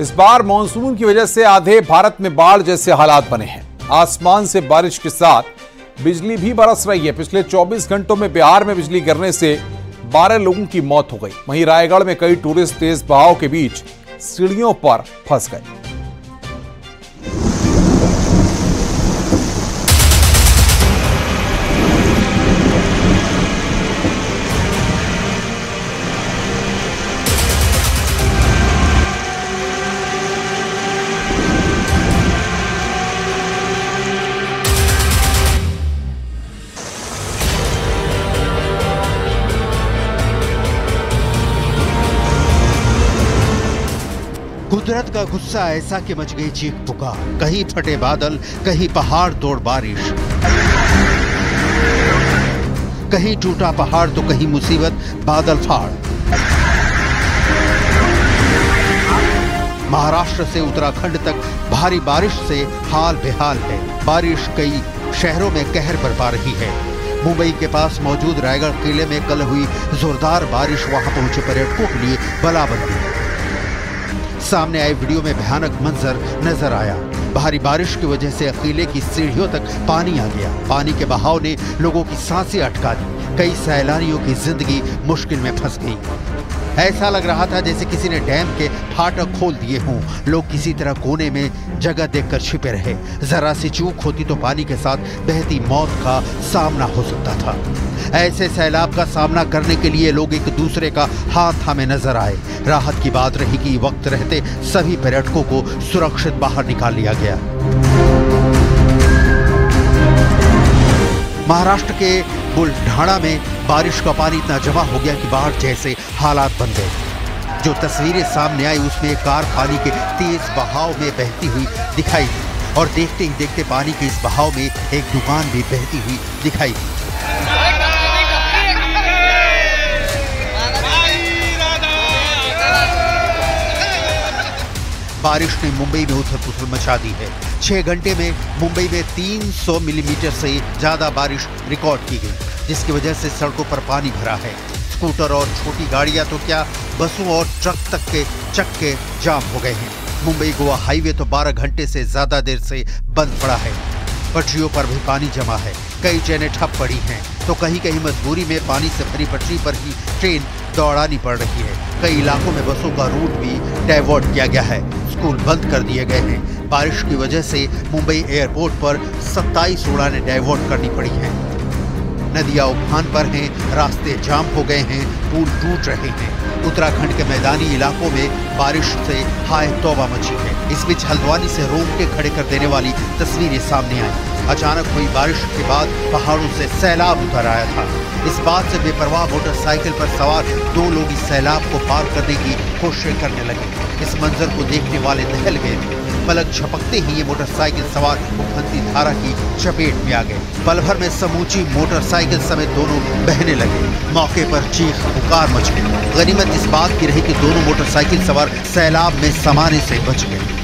इस बार मानसून की वजह से आधे भारत में बाढ़ जैसे हालात बने हैं। आसमान से बारिश के साथ बिजली भी बरस रही है। पिछले 24 घंटों में बिहार में बिजली गिरने से 12 लोगों की मौत हो गई। वहीं रायगढ़ में कई टूरिस्ट तेज बहाव के बीच सीढ़ियों पर फंस गए। कुदरत का गुस्सा ऐसा कि मच गई चीख पुकार। कहीं फटे बादल, कहीं पहाड़ तोड़ बारिश, कहीं टूटा पहाड़ तो कहीं मुसीबत बादल फाड़। महाराष्ट्र से उत्तराखंड तक भारी बारिश से हाल बेहाल है। बारिश कई शहरों में कहर बरपा रही है। मुंबई के पास मौजूद रायगढ़ किले में कल हुई जोरदार बारिश वहां पहुंचे पर्यटकों के लिए बला बन गई। सामने आए वीडियो में भयानक मंजर नजर आया। भारी बारिश की वजह से किले की सीढ़ियों तक पानी आ गया। पानी के बहाव ने लोगों की सांसें अटका दी। कई सैलानियों की जिंदगी मुश्किल में फंस गई। ऐसा लग रहा था जैसे किसी ने डैम के फाटक खोल दिए हों। लोग किसी तरह कोने में जगह देखकर छिपे रहे। जरा सी चूक होती तो पानी के साथ बहती मौत का सामना हो सकता था। ऐसे सैलाब का सामना करने के लिए लोग एक दूसरे का हाथ थामे नजर आए। राहत की बात रही कि वक्त रहते सभी पर्यटकों को सुरक्षित बाहर निकाल लिया गया। महाराष्ट्र के बुलढाणा में बारिश का पानी इतना जमा हो गया कि बाढ़ जैसे हालात बन गए। जो तस्वीरें सामने आई उसमें एक कार पानी के तेज बहाव में बहती हुई दिखाई दी और देखते ही देखते पानी के इस बहाव में एक दुकान भी बहती हुई दिखाई दी। बारिश ने मुंबई में उथल-पुथल मचा दी है। 6 घंटे में मुंबई में 300 मिलीमीटर से ज्यादा बारिश रिकॉर्ड की गई, जिसकी वजह से सड़कों पर पानी भरा है। स्कूटर और छोटी गाड़ियां तो क्या, बसों और ट्रक तक के चक्के जाम हो गए हैं। मुंबई गोवा हाईवे तो 12 घंटे से ज्यादा देर से बंद पड़ा है। पटरियों पर भी पानी जमा है। कई ट्रेनें ठप पड़ी हैं तो कहीं कहीं मजबूरी में पानी से भरी पटरी पर ही ट्रेन दौड़ानी पड़ रही है। कई इलाकों में बसों का रूट भी डाइवर्ट किया गया है। स्कूल बंद कर दिए गए हैं। बारिश की वजह से मुंबई एयरपोर्ट पर 27 उड़ानें डाइवर्ट करनी पड़ी हैं। नदियां उफान पर हैं, रास्ते जाम हो गए हैं, पुल टूट रहे हैं। उत्तराखंड के मैदानी इलाकों में बारिश से हाय तौबा मची है। इस बीच हल्द्वानी से रोंगटे खड़े कर देने वाली तस्वीरें सामने आई। अचानक हुई बारिश के बाद पहाड़ों से सैलाब उतर आया था। इस बात से बेपरवाह मोटरसाइकिल पर सवार 2 लोग इस सैलाब को पार करने की कोशिश करने लगे। इस मंजर को देखने वाले दहल गए। पलक झपकते ही ये मोटरसाइकिल सवार उफनती धारा की चपेट में आ गए। पल भर में समूची मोटरसाइकिल समेत दोनों बहने लगे। मौके पर चीख पुकार मच गई। गनीमत इस बात की रही कि दोनों मोटरसाइकिल सवार सैलाब में समाने से बच गए।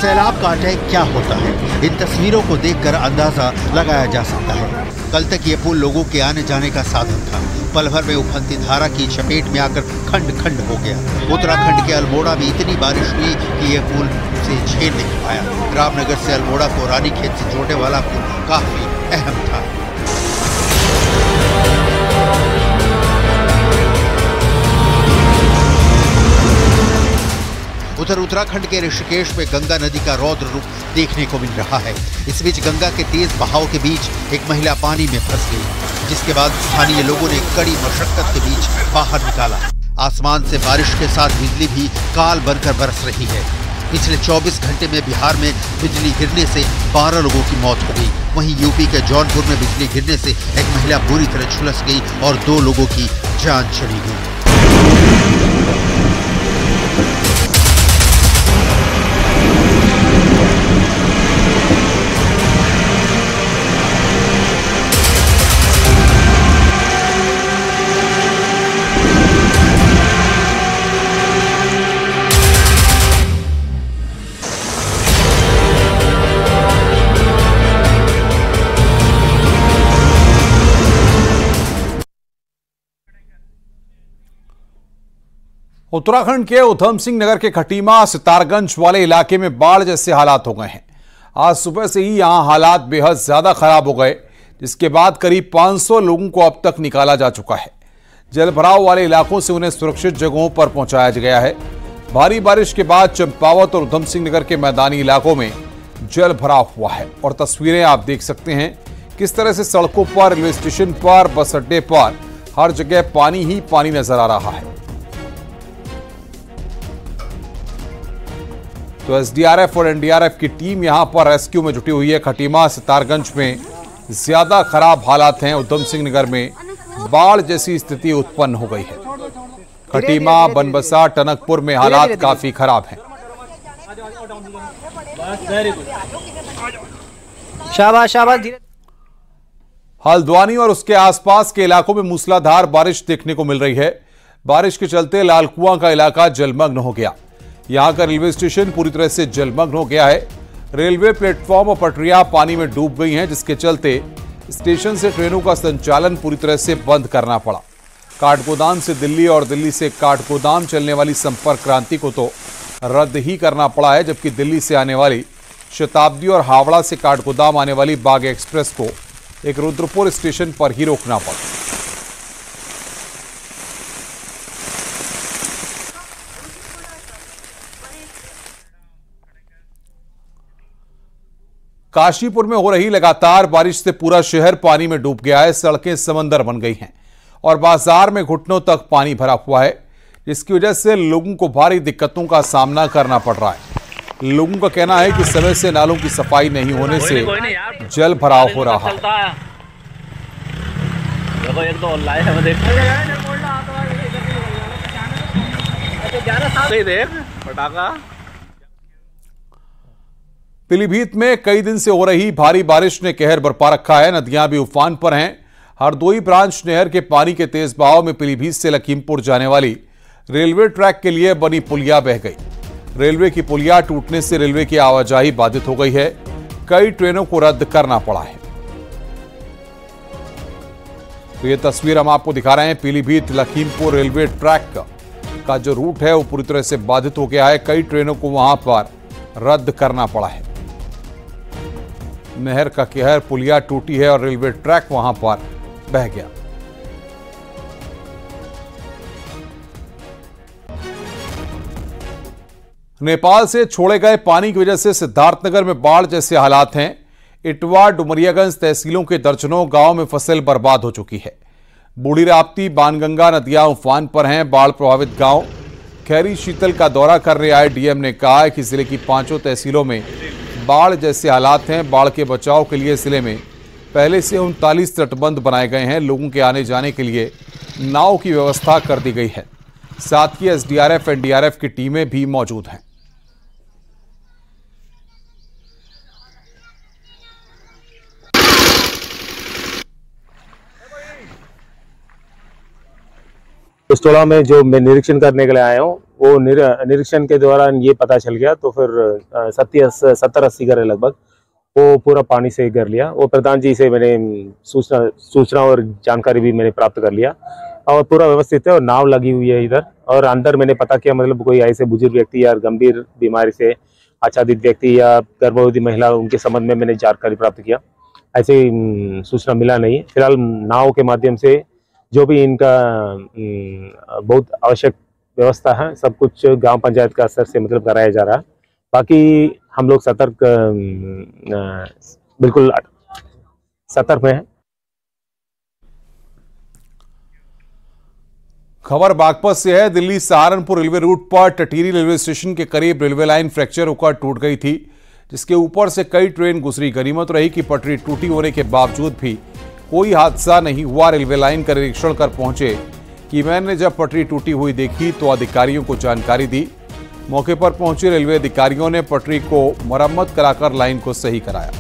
सैलाब का अटैक क्या होता है, इन तस्वीरों को देखकर अंदाजा लगाया जा सकता है। कल तक ये पुल लोगों के आने जाने का साधन था। पल भर में उफनती धारा की चपेट में आकर खंड खंड हो गया। उत्तराखंड के अल्मोड़ा में इतनी बारिश हुई कि यह पुल उसे झेल नहीं पाया। रामनगर से अल्मोड़ा को रानीखेत से जोड़ने वाला पुल काफी अहम था। उधर उत्तराखंड के ऋषिकेश में गंगा नदी का रौद्र रूप देखने को मिल रहा है। इस बीच गंगा के तेज बहाव के बीच एक महिला पानी में फंस गई, जिसके बाद स्थानीय लोगों ने कड़ी मशक्कत के बीच बाहर निकाला। आसमान से बारिश के साथ बिजली भी काल बनकर बरस रही है। पिछले 24 घंटे में बिहार में बिजली गिरने से 12 लोगों की मौत हो गई। वहीं यूपी के जौनपुर में बिजली गिरने से एक महिला बुरी तरह झुलस गई और 2 लोगों की जान चली गई। उत्तराखंड के उधम सिंह नगर के खटीमा सितारगंज वाले इलाके में बाढ़ जैसे हालात हो गए हैं। आज सुबह से ही यहां हालात बेहद ज्यादा खराब हो गए, जिसके बाद करीब 500 लोगों को अब तक निकाला जा चुका है। जल भराव वाले इलाकों से उन्हें सुरक्षित जगहों पर पहुंचाया गया है। भारी बारिश के बाद चंपावत और उधम सिंह नगर के मैदानी इलाकों में जल भराव हुआ है और तस्वीरें आप देख सकते हैं किस तरह से सड़कों पर, रेलवे स्टेशन पर, बस अड्डे पर हर जगह पानी ही पानी नजर आ रहा है। तो एसडीआरएफ और एनडीआरएफ की टीम यहां पर रेस्क्यू में जुटी हुई है। खटीमा सितारगंज में ज्यादा खराब हालात हैं। उधम सिंह नगर में बाढ़ जैसी स्थिति उत्पन्न हो गई है। खटीमा, बनबसा, टनकपुर में हालात काफी खराब हैं। शाबाश शाबाश। हल्द्वानी और उसके आसपास के इलाकों में मूसलाधार बारिश देखने को मिल रही है। बारिश के चलते लालकुआं का इलाका जलमग्न हो गया। यहां का रेलवे स्टेशन पूरी तरह से जलमग्न हो गया है। रेलवे प्लेटफॉर्म और पटरियां पानी में डूब गई हैं, जिसके चलते स्टेशन से ट्रेनों का संचालन पूरी तरह से बंद करना पड़ा। काठगोदाम से दिल्ली और दिल्ली से काठगोदाम चलने वाली संपर्क क्रांति को तो रद्द ही करना पड़ा है, जबकि दिल्ली से आने वाली शताब्दी और हावड़ा से काठगोदाम आने वाली बाग एक्सप्रेस को एक रुद्रपुर स्टेशन पर ही रोकना पड़ा। काशीपुर में हो रही लगातार बारिश से पूरा शहर पानी में डूब गया है। सड़कें समंदर बन गई हैं और बाजार में घुटनों तक पानी भरा हुआ है, जिसकी वजह से लोगों को भारी दिक्कतों का सामना करना पड़ रहा है। लोगों का कहना है कि समय से नालों की सफाई नहीं होने से जल भराव हो रहा है। पीलीभीत में कई दिन से हो रही भारी बारिश ने कहर बरपा रखा है। नदियां भी उफान पर हैं। हरदोई ब्रांच नहर के पानी के तेज बहाव में पीलीभीत से लखीमपुर जाने वाली रेलवे ट्रैक के लिए बनी पुलिया बह गई। रेलवे की पुलिया टूटने से रेलवे की आवाजाही बाधित हो गई है। कई ट्रेनों को रद्द करना पड़ा है। तो ये तस्वीर हम आपको दिखा रहे हैं। पीलीभीत लखीमपुर रेलवे ट्रैक का जो रूट है वो पूरी तरह से बाधित हो गया है। कई ट्रेनों को वहां पर रद्द करना पड़ा है। नहर का कहर, पुलिया टूटी है और रेलवे ट्रैक वहां पर बह गया। नेपाल से छोड़े गए पानी की वजह से सिद्धार्थनगर में बाढ़ जैसे हालात हैं। इटवा, डुमरियागंज तहसीलों के दर्जनों गांव में फसल बर्बाद हो चुकी है। बूढ़ी राप्ती, बाणगंगा नदियां उफान पर हैं। बाढ़ प्रभावित गांव खैरी शीतल का दौरा करने आए डीएम ने कहा है कि जिले की 5 तहसीलों में बाढ़ जैसे हालात हैं। बाढ़ के बचाव के लिए जिले में पहले से 39 तटबंध बनाए गए हैं। लोगों के आने जाने के लिए नाव की व्यवस्था कर दी गई है। साथ ही एसडीआरएफ, एनडीआरएफ की टीमें भी मौजूद हैं। इस टोला में जो मैं निरीक्षण करने के लिए आया हूँ, वो निरीक्षण के दौरान ये पता चल गया, तो फिर 70-80 घर लगभग वो पूरा पानी से घेर लिया। वो प्रधान जी से मैंने सूचना और जानकारी भी मैंने प्राप्त कर लिया और पूरा व्यवस्थित है और नाव लगी हुई है इधर। और अंदर मैंने पता किया, मतलब कोई ऐसे बुजुर्ग व्यक्ति या गंभीर बीमारी से आच्छादित व्यक्ति या गर्भवती महिला, उनके संबंध में मैंने जानकारी प्राप्त किया। ऐसे सूचना मिला नहीं। फिलहाल नाव के माध्यम से जो भी इनका बहुत आवश्यक व्यवस्था है, सब कुछ गांव पंचायत का स्तर से मतलब कराया जा रहा है। बाकी हम लोग सतर्क, बिल्कुल सतर्क में हैं। खबर बागपत से है। दिल्ली सहारनपुर रेलवे रूट पर टटीरी रेलवे स्टेशन के करीब रेलवे लाइन फ्रैक्चर होकर टूट गई थी, जिसके ऊपर से कई ट्रेन गुजरी। गनीमत रही कि पटरी टूटी होने के बावजूद भी कोई हादसा नहीं हुआ। रेलवे लाइन का निरीक्षण कर पहुंचे कि मैंने जब पटरी टूटी हुई देखी तो अधिकारियों को जानकारी दी। मौके पर पहुंचे रेलवे अधिकारियों ने पटरी को मरम्मत कराकर लाइन को सही कराया।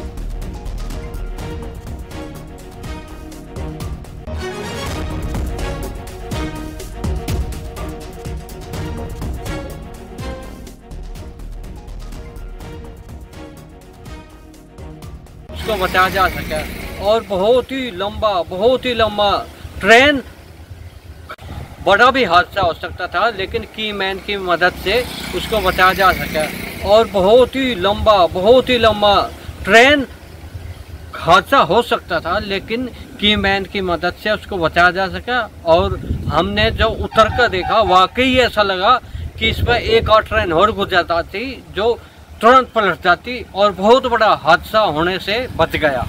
उसको बचाया जा सके। और बहुत ही लंबा ट्रेन बड़ा भी हादसा हो सकता था, लेकिन की मैन की मदद से उसको बचाया जा सका। और बहुत ही लंबा ट्रेन हादसा हो सकता था, लेकिन की मैन की मदद से उसको बचाया जा सका। और हमने जो उतर कर देखा, वाकई ऐसा लगा कि इसमें एक और ट्रेन और गुजर जाती जो तुरंत पलट जाती और बहुत बड़ा हादसा होने से बच गया।